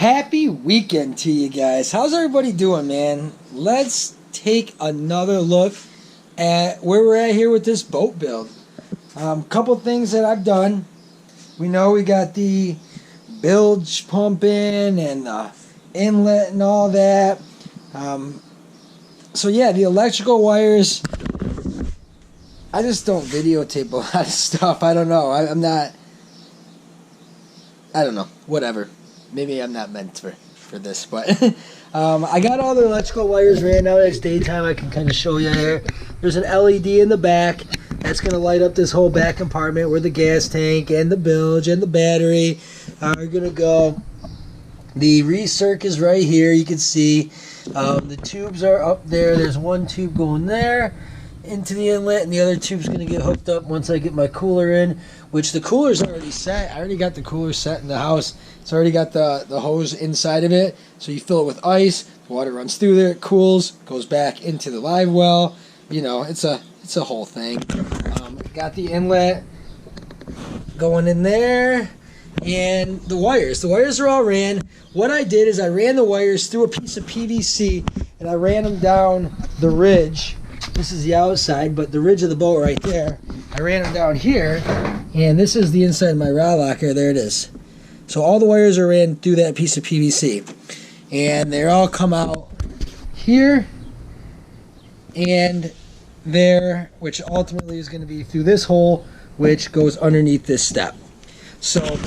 Happy weekend to you guys. How's everybody doing, man? Let's take another look at where we're at here with this boat build. Couple things that I've done. We know we got the bilge pump in and the inlet and all that. So yeah, the electrical wires. I just don't videotape a lot of stuff. I don't know. I don't know. Whatever. Maybe I'm not meant for this, but I got all the electrical wires ran. Now that it's daytime, I can kind of show you here. There's an LED in the back. That's going to light up this whole back compartment where the gas tank and the bilge and the battery are going to go. The recirc is right here. You can see the tubes are up there. There's one tube going there into the inlet, and the other tube's going to get hooked up once I get my cooler in, which the cooler's already set. I already got the cooler set in the house. It's already got the hose inside of it, so you fill it with ice, the water runs through there, it cools, goes back into the live well. You know, it's a whole thing. Got the inlet going in there, and the wires are all ran. What I did is I ran the wires through a piece of PVC, and I ran them down the ridge. This is the outside, but the ridge of the boat right there. I ran them down here, and this is the inside of my rod locker. There it is. So all the wires are ran through that piece of PVC, and they all come out here and there, which ultimately is going to be through this hole, which goes underneath this step. So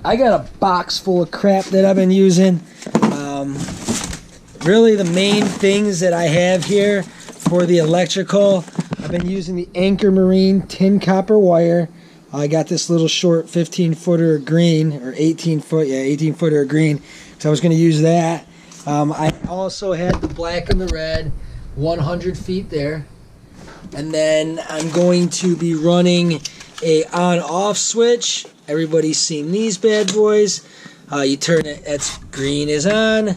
I got a box full of crap that I've been using. Really the main things that I have here for the electrical, I've been using the Anchor Marine tin copper wire. I got this little short 15-footer green, or 18-footer green, so I was going to use that. I also had the black and the red, 100 feet there. And then I'm going to be running a on-off switch. Everybody's seen these bad boys. You turn it, that's green is on,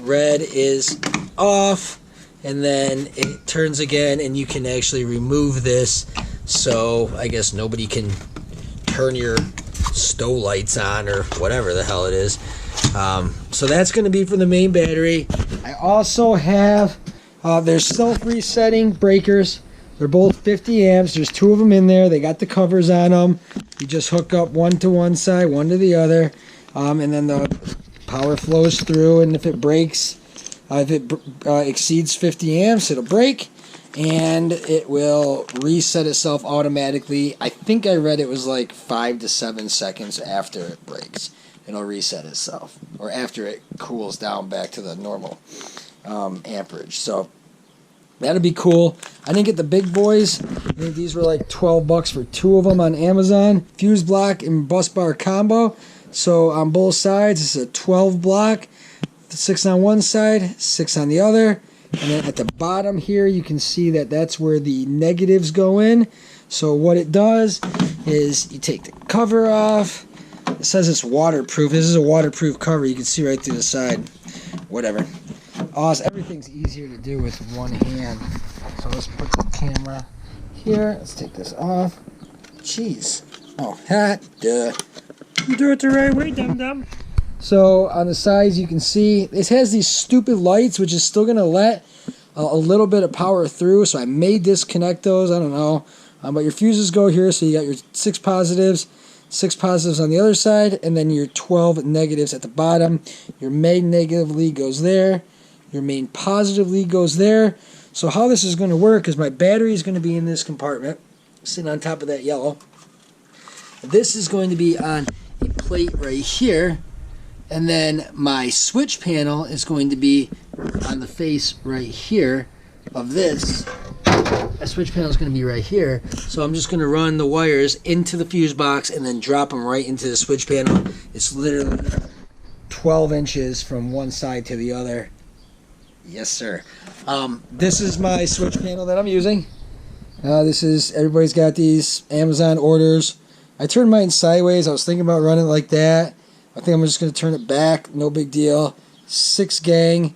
red is off, and then it turns again, and you can actually remove this, so I guess nobody can turn your stow lights on or whatever the hell it is. So that's going to be for the main battery. I also have there's self-resetting breakers. They're both 50 amps. There's two of them in there. They got the covers on them. You just hook up one to one side, one to the other, and then the power flows through, and if it breaks, if it exceeds 50 amps, it'll break, and it will reset itself automatically. I think I read it was like 5 to 7 seconds after it breaks. It'll reset itself, or after it cools down back to the normal amperage. So that'll be cool. I didn't get the big boys. I think these were like $12 for two of them on Amazon. Fuse block and bus bar combo. So on both sides, it's a 12 block. 6 on one side, 6 on the other. And then at the bottom here, you can see that that's where the negatives go in. So what it does is you take the cover off. It says it's waterproof. This is a waterproof cover. You can see right through the side. Whatever. Awesome. Everything's easier to do with one hand. So let's put the camera here. Let's take this off. Jeez. Oh, duh. You do it the right way, dum-dum. So on the sides, you can see it has these stupid lights, which is still going to let a little bit of power through. So I may disconnect those. I don't know. But your fuses go here. So you got your 6 positives on the other side, and then your 12 negatives at the bottom. Your main negative lead goes there. Your main positive lead goes there. So how this is going to work is my battery is going to be in this compartment, sitting on top of that yellow. This is going to be on a plate right here. And then my switch panel is going to be on the face right here of this. That switch panel is going to be right here. So I'm just going to run the wires into the fuse box and then drop them right into the switch panel. It's literally 12 inches from one side to the other. Yes, sir. This is my switch panel that I'm using. Everybody's got these Amazon orders. I turned mine sideways. I was thinking about running it like that. I think I'm just going to turn it back. No big deal. 6 gang.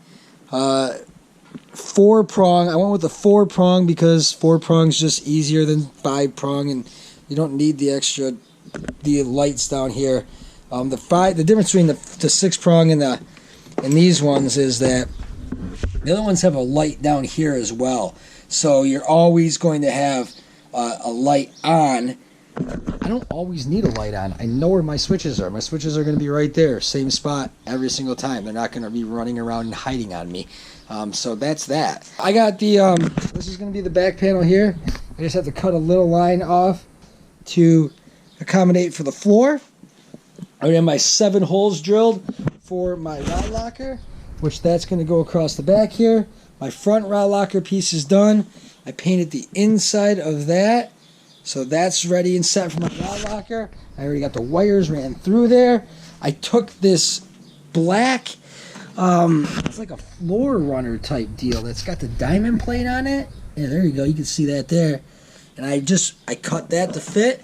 4-prong. I went with the 4-prong because 4-prong is just easier than 5-prong, and you don't need the lights down here. The difference between the 6-prong and these ones is that the other ones have a light down here as well. So you're always going to have a light on. I don't always need a light on. I know where my switches are. My switches are going to be right there, same spot every single time. They're not going to be running around and hiding on me. So that's that. I got the, this is going to be the back panel here. I just have to cut a little line off to accommodate for the floor. I already have my 7 holes drilled for my rod locker, which that's going to go across the back here. My front rod locker piece is done. I painted the inside of that. So that's ready and set for my rod locker. I already got the wires ran through there. I took this black, it's like a floor runner type deal that's got the diamond plate on it. Yeah, there you go. You can see that there. And I cut that to fit.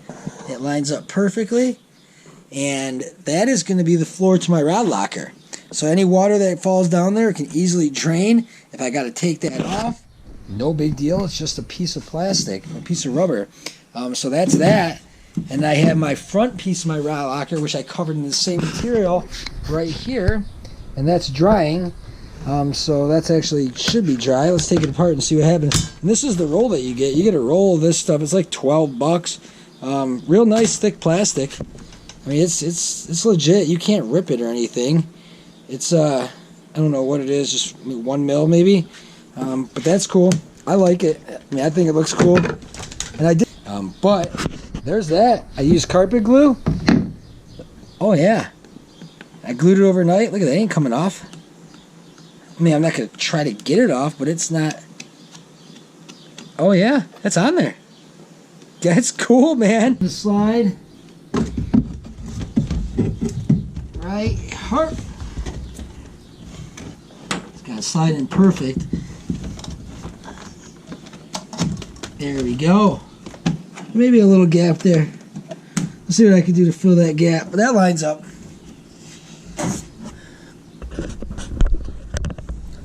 It lines up perfectly. And that is going to be the floor to my rod locker. So any water that falls down there can easily drain. If I got to take that off, no big deal. It's just a piece of plastic, a piece of rubber. So that's that. And I have my front piece of my rod locker, which I covered in the same material right here. And that's drying. So that's actually should be dry. Let's take it apart and see what happens. And this is the roll that you get. You get a roll of this stuff. It's like $12. Real nice thick plastic. I mean, it's legit. You can't rip it or anything. It's I don't know what it is, just 1 mil maybe. But that's cool. I like it. I mean, I think it looks cool. And I did. But there's that. I used carpet glue. Oh yeah. I glued it overnight. Look at that. It ain't coming off. I mean, I'm not going to try to get it off, but it's not. Oh yeah. That's on there. That's cool, man. The slide. Right. Heart. It's got to slide in perfect. There we go. Maybe a little gap there. Let's see what I can do to fill that gap. But that lines up.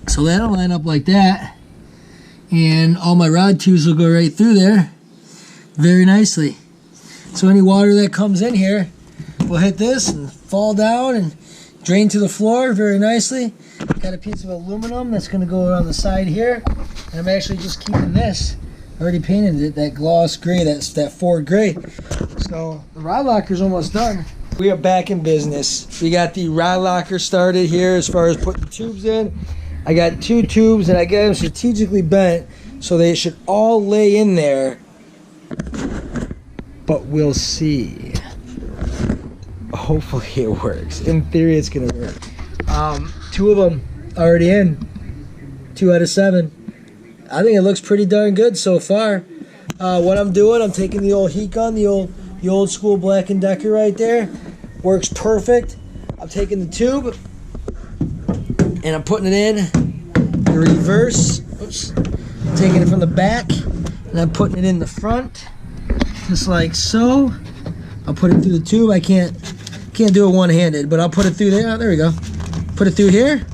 So that'll line up like that. And all my rod tubes will go right through there very nicely. So any water that comes in here will hit this and fall down and drain to the floor very nicely. Got a piece of aluminum that's going to go around the side here. And I'm actually just keeping this. I already painted it, that gloss gray, that's that Ford gray. So the rod locker's almost done. We are back in business. We got the rod locker started here as far as putting tubes in. I got 2 tubes and I got them strategically bent so they should all lay in there. But we'll see. Hopefully it works. In theory it's gonna work. 2 of them already in. 2 out of 7. I think it looks pretty darn good so far. What I'm doing, I'm taking the old heat gun, the old school Black & Decker right there. Works perfect. I'm taking the tube and I'm putting it in the reverse. Oops. I'm taking it from the back and I'm putting it in the front, just like so. I'll put it through the tube. I can't do it one-handed, but I'll put it through there. Oh, there we go. Put it through here.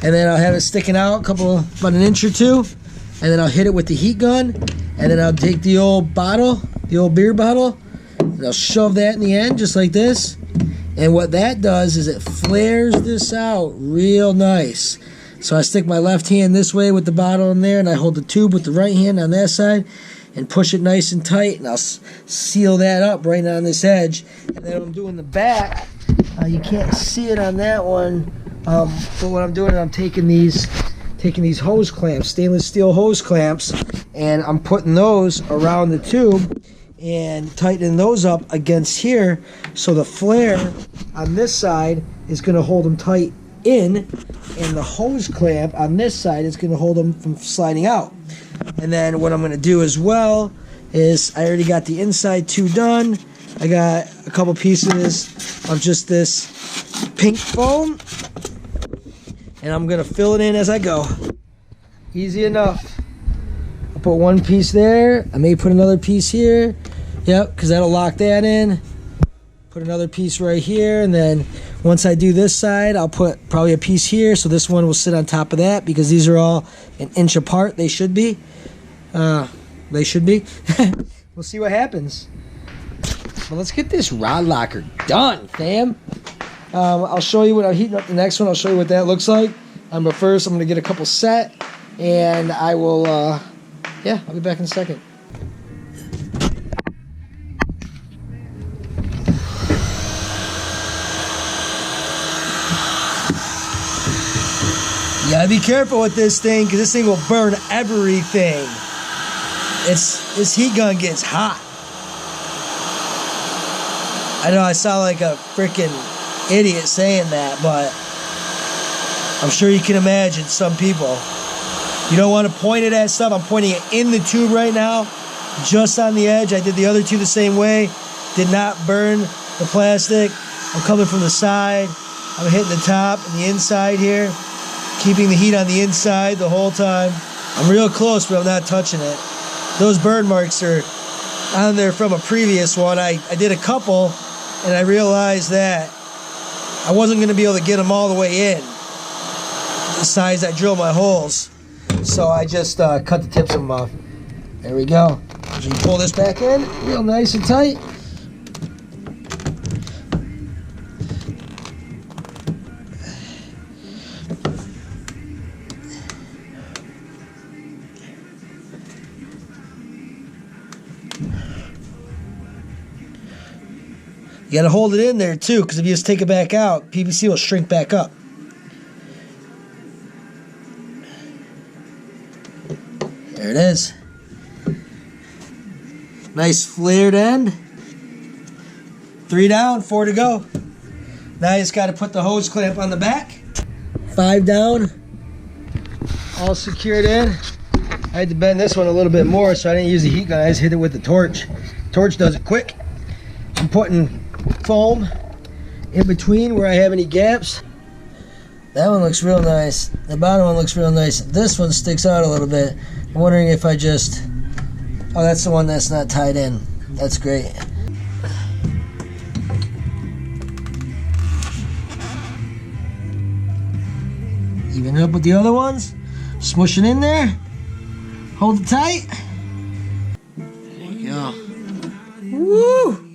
And then I'll have it sticking out about an inch or 2. And then I'll hit it with the heat gun. And then I'll take the old bottle, the old beer bottle, and I'll shove that in the end just like this. And what that does is it flares this out real nice. So I stick my left hand this way with the bottle in there, and I hold the tube with the right hand on that side and push it nice and tight. And I'll seal that up right on this edge. And then I'm doing the back. You can't see it on that one. But what I'm doing is I'm taking these hose clamps, stainless steel hose clamps, and I'm putting those around the tube and tightening those up against here, so the flare on this side is going to hold them tight in, and the hose clamp on this side is going to hold them from sliding out. And then what I'm going to do as well is I already got the inside 2 done. I got a couple pieces of just this pink foam. And I'm going to fill it in as I go. Easy enough. I'll put 1 piece there. I may put another piece here. Yep, because that'll lock that in. Put another piece right here. And then once I do this side, I'll put probably a piece here. So this one will sit on top of that because these are all an inch apart. They should be. We'll see what happens. but let's get this rod locker done, fam. I'll show you when I'm heating up the next one. I'll show you what that looks like. But first, I'm going to get a couple set, and I will, yeah, I'll be back in a second. You gotta be careful with this thing, because this thing will burn everything. This heat gun gets hot. I know I sound like a freaking idiot saying that, but I'm sure you can imagine some people. You don't want to point it at stuff. I'm pointing it in the tube right now, just on the edge. I did the other two the same way. Did not burn the plastic. I'm coming from the side. I'm hitting the top and the inside here, keeping the heat on the inside the whole time. I'm real close, but I'm not touching it. Those burn marks are on there from a previous one. I did a couple, and I realized that I wasn't going to be able to get them all the way in, the size I drill my holes. So I just cut the tips of them off. There we go. So you pull this back in, real nice and tight. You gotta hold it in there too, because if you just take it back out, PVC will shrink back up. There it is. Nice flared end. 3 down, 4 to go. Now you just gotta put the hose clamp on the back. 5 down. All secured in. I had to bend this one a little bit more, so I didn't use the heat gun. I just hit it with the torch. Torch does it quick. I'm putting foam in between where I have any gaps. That one looks real nice. The bottom one looks real nice. This one sticks out a little bit. I'm wondering if I just... Oh, that's the one that's not tied in. That's great. Even it up with the other ones. Smush it in there. Hold it tight. There you go. Woo!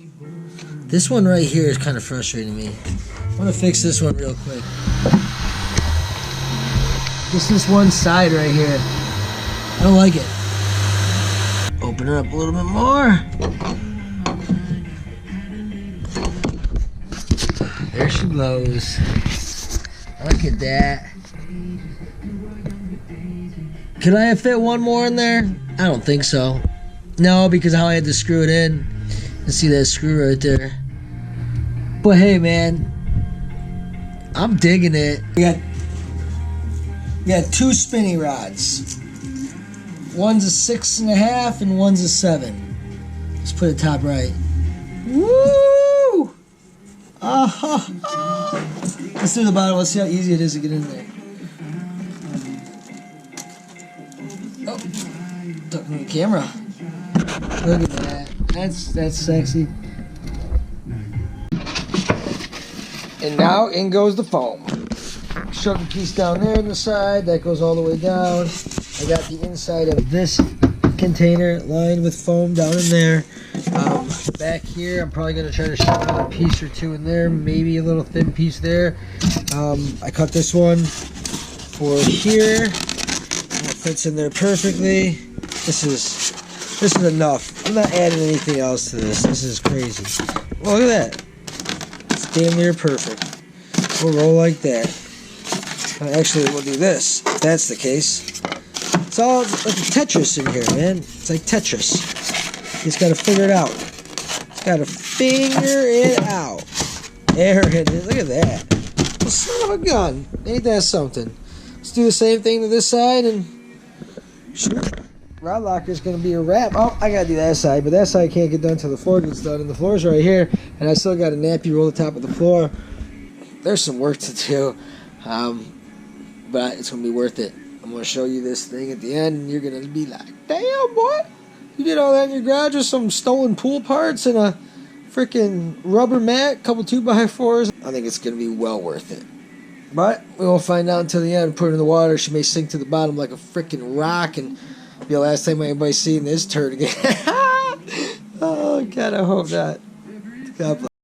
This one right here is kind of frustrating me. I want to fix this one real quick. Just this one side right here. I don't like it. Open her up a little bit more. There she blows. Look at that. Could I have fit one more in there? I don't think so. No, because how I had to screw it in. You see that screw right there. But hey, man, I'm digging it. We got 2 spinny rods. One's a 6.5 and one's a 7. Let's put it top right. Woo! Let's do the bottom. Let's see how easy it is to get in there. Oh, talking to the camera. Look at that. That's sexy. And now in goes the foam. Shove the piece down there on the side. That goes all the way down. I got the inside of this container lined with foam down in there. Back here, I'm probably going to try to shove another piece or 2 in there. Maybe a little thin piece there. I cut this one for here. That fits in there perfectly. This is enough. I'm not adding anything else to this. This is crazy. Well, look at that. It's damn near perfect. We'll roll like that. Actually, we'll do this. If that's the case. It's all like a Tetris in here, man. It's like Tetris. You just gotta figure it out. Just gotta figure it out. There it is. Look at that. Well, son of a gun. Ain't that something? Let's do the same thing to this side and sure. Rod locker is going to be a wrap. Oh, I got to do that side, but that side can't get done until the floor gets done, and the floor's right here, and I still got a nappy roll the top of the floor. There's some work to do, but it's going to be worth it. I'm going to show you this thing at the end, and you're going to be like, damn, boy, you did all that in your garage with some stolen pool parts and a freaking rubber mat, couple 2x4s. I think it's going to be well worth it. But we won't find out until the end. Put it in the water, she may sink to the bottom like a freaking rock, and be the last time anybody's seen this turd again. Oh, God, I hope not. God bless.